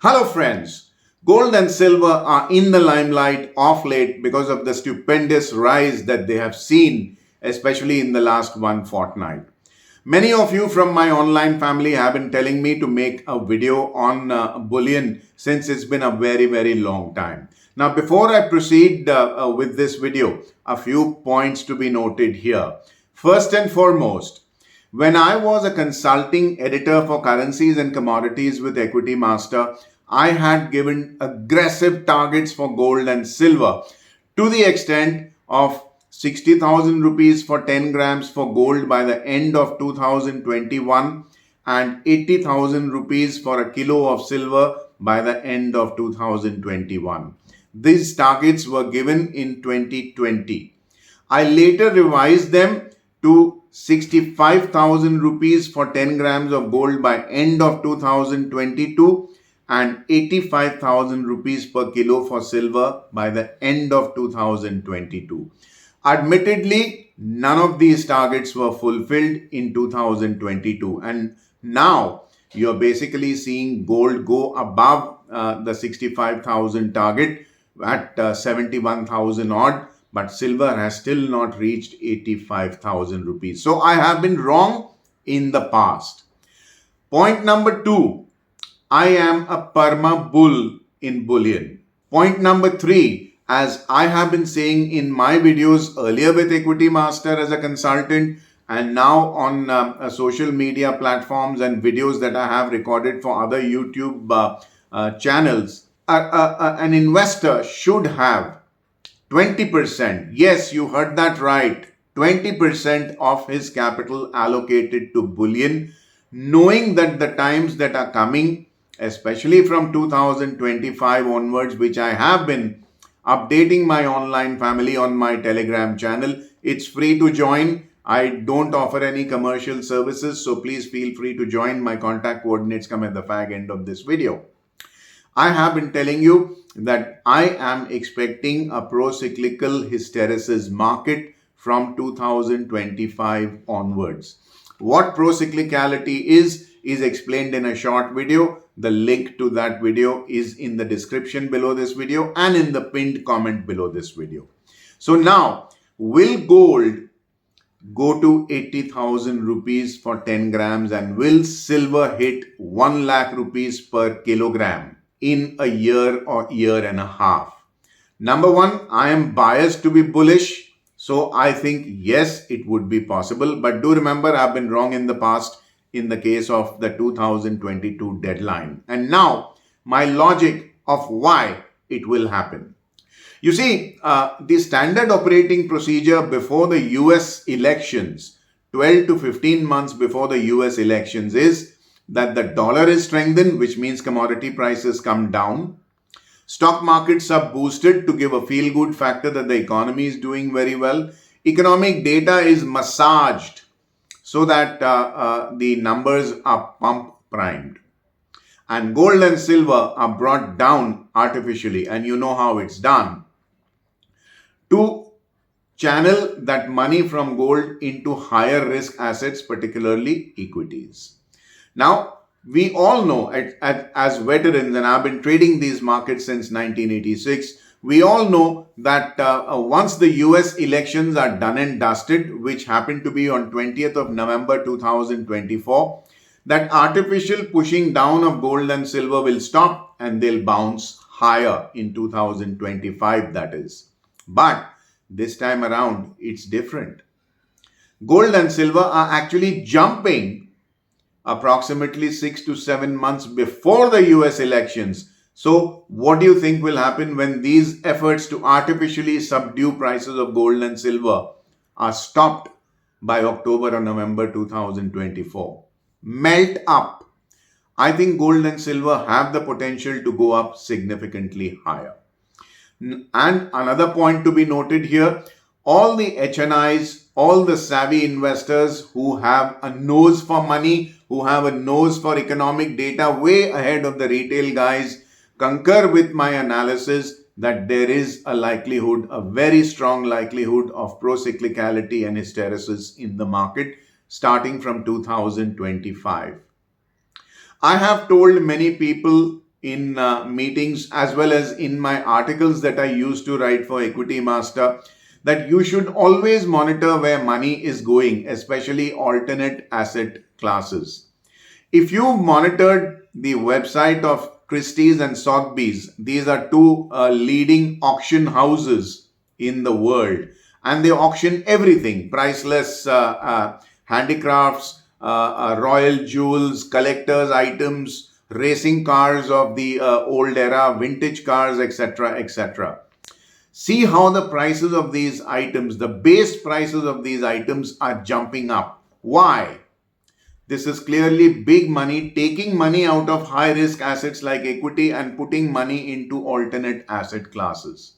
Hello friends, gold and silver are in the limelight of late because of the stupendous rise that they have seen, especially in the last one fortnight. Many of you from my online family have been telling me to make a video on bullion since it's been a very long time. Now, before I proceed with this video, a few points to be noted here. First and foremost, when I was a consulting editor for currencies and commodities with Equity Master, I had given aggressive targets for gold and silver to the extent of 60,000 rupees for 10 grams for gold by the end of 2021 and 80,000 rupees for a kilo of silver by the end of 2021. These targets were given in 2020. I later revised them to 65,000 rupees for 10 grams of gold by end of 2022 and 85,000 rupees per kilo for silver by the end of 2022. Admittedly, none of these targets were fulfilled in 2022, and now you're basically seeing gold go above the 65,000 target at 71,000 odd, but silver has still not reached 85,000 rupees. So I have been wrong in the past. Point number two, I am a perma bull in bullion. Point number three, as I have been saying in my videos earlier with Equity Master as a consultant and now on social media platforms and videos that I have recorded for other YouTube channels, an investor should have 20%. Yes, you heard that right. 20% of his capital allocated to bullion, knowing that the times that are coming, especially from 2025 onwards, which I have been updating my online family on my Telegram channel. It's free to join. I don't offer any commercial services, so please feel free to join. My contact coordinates come at the fag end of this video. I have been telling you that I am expecting a pro-cyclical hysteresis market from 2025 onwards. What pro-cyclicality is explained in a short video. The link to that video is in the description below this video and in the pinned comment below this video. So now, will gold go to 80,000 rupees for 10 grams and will silver hit 1 lakh rupees per kilogram in a year or year and a half? Number one, I am biased to be bullish. So I think yes, it would be possible. But do remember, I've been wrong in the past in the case of the 2022 deadline. And now my logic of why it will happen. You see, the standard operating procedure before the US elections, 12 to 15 months before the US elections, is that the dollar is strengthened, which means commodity prices come down. Stock markets are boosted to give a feel-good factor that the economy is doing very well. Economic data is massaged so that the numbers are pump primed. And gold and silver are brought down artificially, and you know how it's done, to channel that money from gold into higher risk assets, particularly equities. Now, we all know as veterans, and I've been trading these markets since 1986, we all know that once the US elections are done and dusted, which happened to be on 20th of November 2024, that artificial pushing down of gold and silver will stop and they'll bounce higher in 2025, that is. But this time around, it's different. Gold and silver are actually jumping approximately 6 to 7 months before the US elections. So what do you think will happen when these efforts to artificially subdue prices of gold and silver are stopped by October or November 2024? Melt up. I think gold and silver have the potential to go up significantly higher. And another point to be noted here, all the HNIs, all the savvy investors who have a nose for money, who have a nose for economic data way ahead of the retail guys, concur with my analysis that there is a likelihood, a very strong likelihood of pro-cyclicality and hysteresis in the market starting from 2025. I have told many people in meetings as well as in my articles that I used to write for Equity Master, that you should always monitor where money is going, especially alternate asset classes. If you've monitored the website of Christie's and Sotheby's, these are two leading auction houses in the world, and they auction everything: priceless handicrafts, royal jewels, collector's items, racing cars of the old era, vintage cars, etc., etc. See how the prices of these items, the base prices of these items, are jumping up. Why? This is clearly big money taking money out of high risk assets like equity and putting money into alternate asset classes.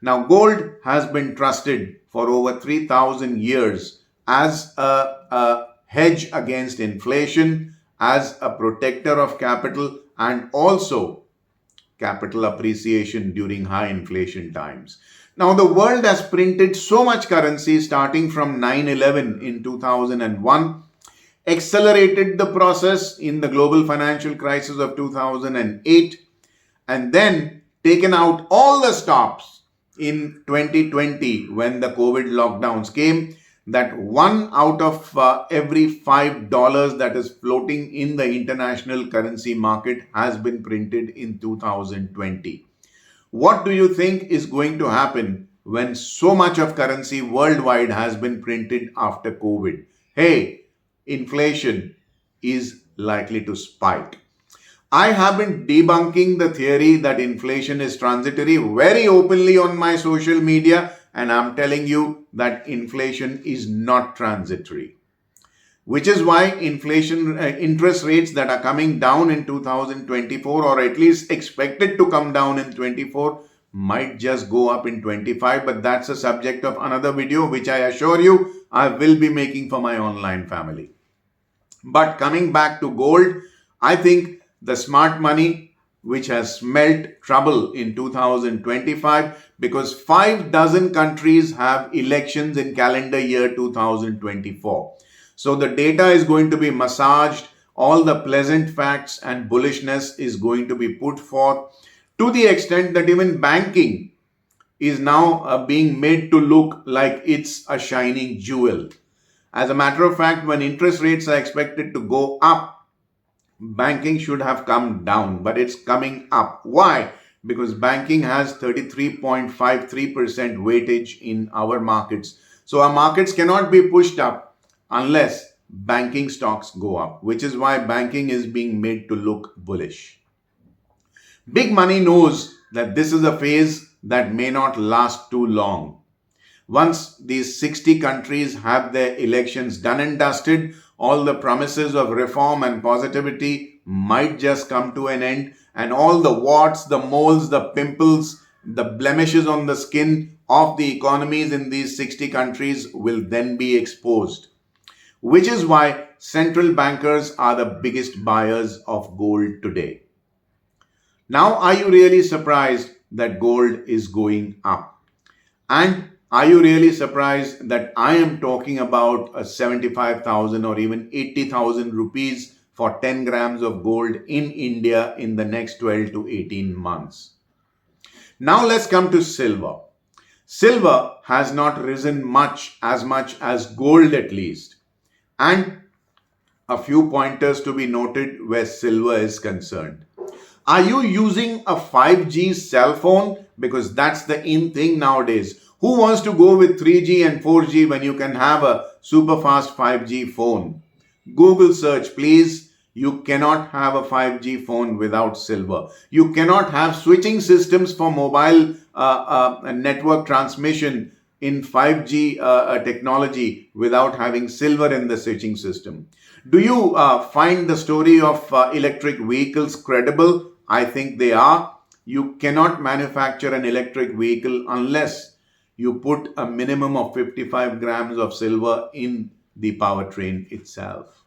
Now, gold has been trusted for over 3,000 years as a hedge against inflation, as a protector of capital, and also capital appreciation during high inflation times. Now, the world has printed so much currency starting from 9/11 in 2001, accelerated the process in the global financial crisis of 2008, and then taken out all the stops in 2020 when the COVID lockdowns came, that one out of every $5 that is floating in the international currency market has been printed in 2020. What do you think is going to happen when so much of currency worldwide has been printed after COVID? Hey, inflation is likely to spike. I have been debunking the theory that inflation is transitory very openly on my social media, and I'm telling you that inflation is not transitory. Which is why inflation interest rates that are coming down in 2024, or at least expected to come down in 24, might just go up in 25, but that's a subject of another video, which I assure you I will be making for my online family. But coming back to gold, I think the smart money, which has smelt trouble in 2025, because 5 countries have elections in calendar year 2024. So the data is going to be massaged, all the pleasant facts and bullishness is going to be put forth, to the extent that even banking is now being made to look like it's a shining jewel. As a matter of fact, when interest rates are expected to go up, banking should have come down, but it's coming up. Why? Because banking has 33.53% weightage in our markets. So our markets cannot be pushed up unless banking stocks go up, which is why banking is being made to look bullish. Big money knows that this is a phase that may not last too long. Once these 60 countries have their elections done and dusted, all the promises of reform and positivity might just come to an end, and all the warts, the moles, the pimples, the blemishes on the skin of the economies in these 60 countries will then be exposed. Which is why central bankers are the biggest buyers of gold today. Now, are you really surprised that gold is going up? And are you really surprised that I am talking about a 75,000 or even 80,000 rupees for 10 grams of gold in India in the next 12 to 18 months? Now let's come to silver. Silver has not risen much as gold at least. And a few pointers to be noted where silver is concerned. Are you using a 5G cell phone? Because that's the in thing nowadays. Who wants to go with 3G and 4G when you can have a super fast 5G phone? Google search, please. You cannot have a 5G phone without silver. You cannot have switching systems for mobile network transmission in 5G technology without having silver in the switching system. Do you find the story of electric vehicles credible? I think they are. You cannot manufacture an electric vehicle unless you put a minimum of 55 grams of silver in the powertrain itself.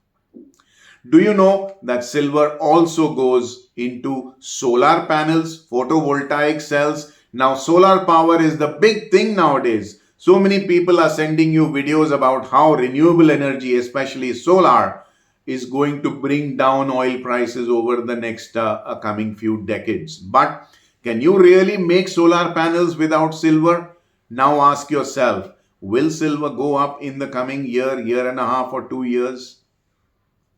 Do you know that silver also goes into solar panels, photovoltaic cells? Now, solar power is the big thing nowadays. So many people are sending you videos about how renewable energy, especially solar, is going to bring down oil prices over the next coming few decades. But can you really make solar panels without silver? Now ask yourself, will silver go up in the coming year, year and a half, or 2 years?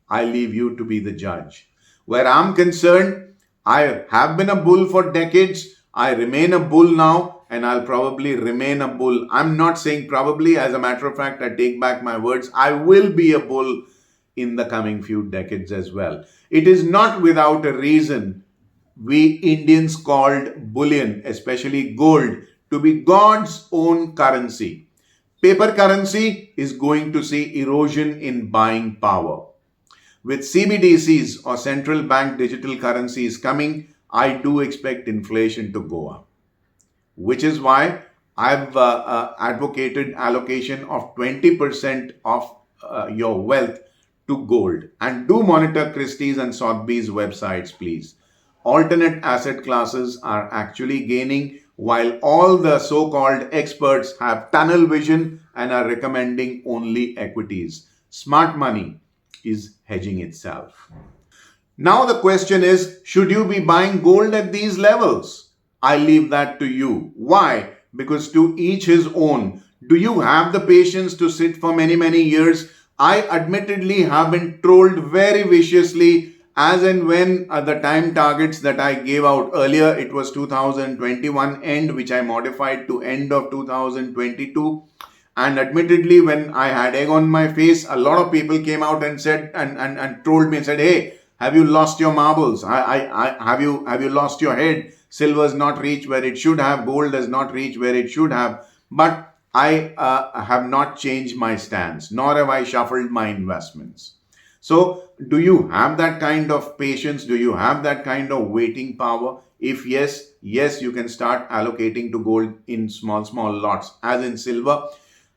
I leave you to be the judge. Where I'm concerned, I have been a bull for decades. I remain a bull now, and I'll probably remain a bull. I'm not saying probably, as a matter of fact, I take back my words. I will be a bull in the coming few decades as well. It is not without a reason we Indians called bullion, especially gold, to be God's own currency. Paper currency is going to see erosion in buying power. With CBDCs or central bank digital currencies coming, I do expect inflation to go up, which is why I've advocated allocation of 20% of your wealth to gold. And do monitor Christie's and Sotheby's websites, please. Alternate asset classes are actually gaining, while all the so-called experts have tunnel vision and are recommending only equities. Smart money is hedging itself. Now the question is, should you be buying gold at these levels? I leave that to you. Why? Because to each his own. Do you have the patience to sit for many, many years? I admittedly have been trolled very viciously as and when the time targets that I gave out earlier, it was 2021 end, which I modified to end of 2022. And admittedly, when I had egg on my face, a lot of people came out and said and trolled me and said, "Hey, have you lost your marbles? Have you lost your head? Silver's not reached where it should have. Gold has not reached where it should have." But I have not changed my stance, nor have I shuffled my investments. So, do you have that kind of patience? Do you have that kind of waiting power? If yes, you can start allocating to gold in small lots, as in silver.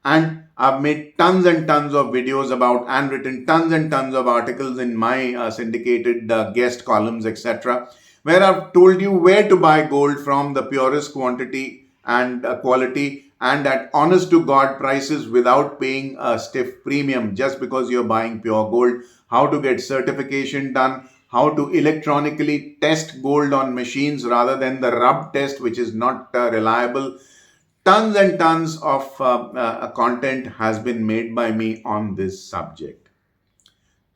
And I've made tons and tons of videos about and written tons and tons of articles in my syndicated guest columns, etc., where I've told you where to buy gold from, the purest quantity and quality, and at honest to God prices without paying a stiff premium just because you're buying pure gold, how to get certification done, how to electronically test gold on machines rather than the rub test, which is not reliable. Tons and tons of content has been made by me on this subject.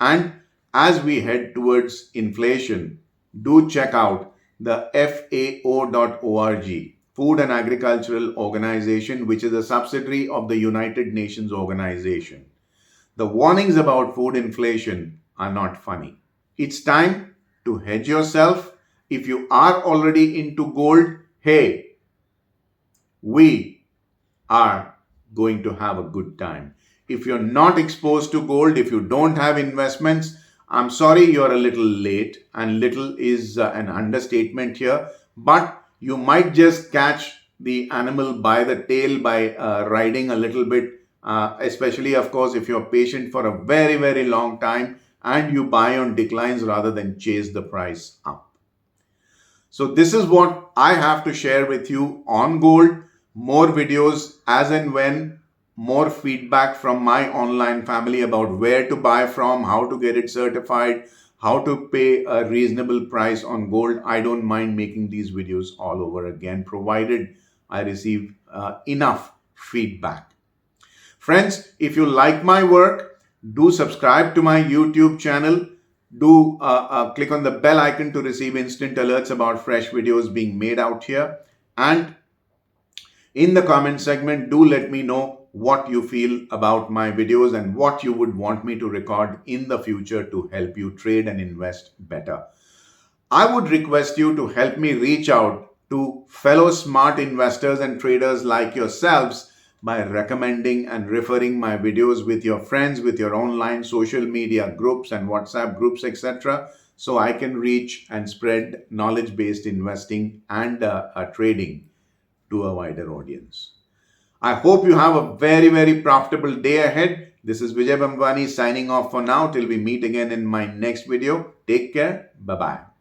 And as we head towards inflation, do check out the FAO.org, Food and Agricultural Organization, which is a subsidiary of the United Nations Organization. The warnings about food inflation are not funny. It's time to hedge yourself. If you are already into gold, hey, we are going to have a good time. If you're not exposed to gold, if you don't have investments, I'm sorry, you're a little late, and little is an understatement here, but you might just catch the animal by the tail by riding a little bit, especially, of course, if you're patient for a very, very long time and you buy on declines rather than chase the price up. So this is what I have to share with you on gold. More videos as and when, more feedback from my online family about where to buy from, how to get it certified, how to pay a reasonable price on gold. I don't mind making these videos all over again, provided I receive enough feedback. Friends, if you like my work, do subscribe to my YouTube channel. Do click on the bell icon to receive instant alerts about fresh videos being made out here. And in the comment segment, do let me know what you feel about my videos and what you would want me to record in the future to help you trade and invest better. I would request you to help me reach out to fellow smart investors and traders like yourselves by recommending and referring my videos with your friends, with your online social media groups and WhatsApp groups, etc., so I can reach and spread knowledge-based investing and trading to a wider audience. I hope you have a very, very profitable day ahead. This is Vijay Bhambwani signing off for now till we meet again in my next video. Take care. Bye-bye.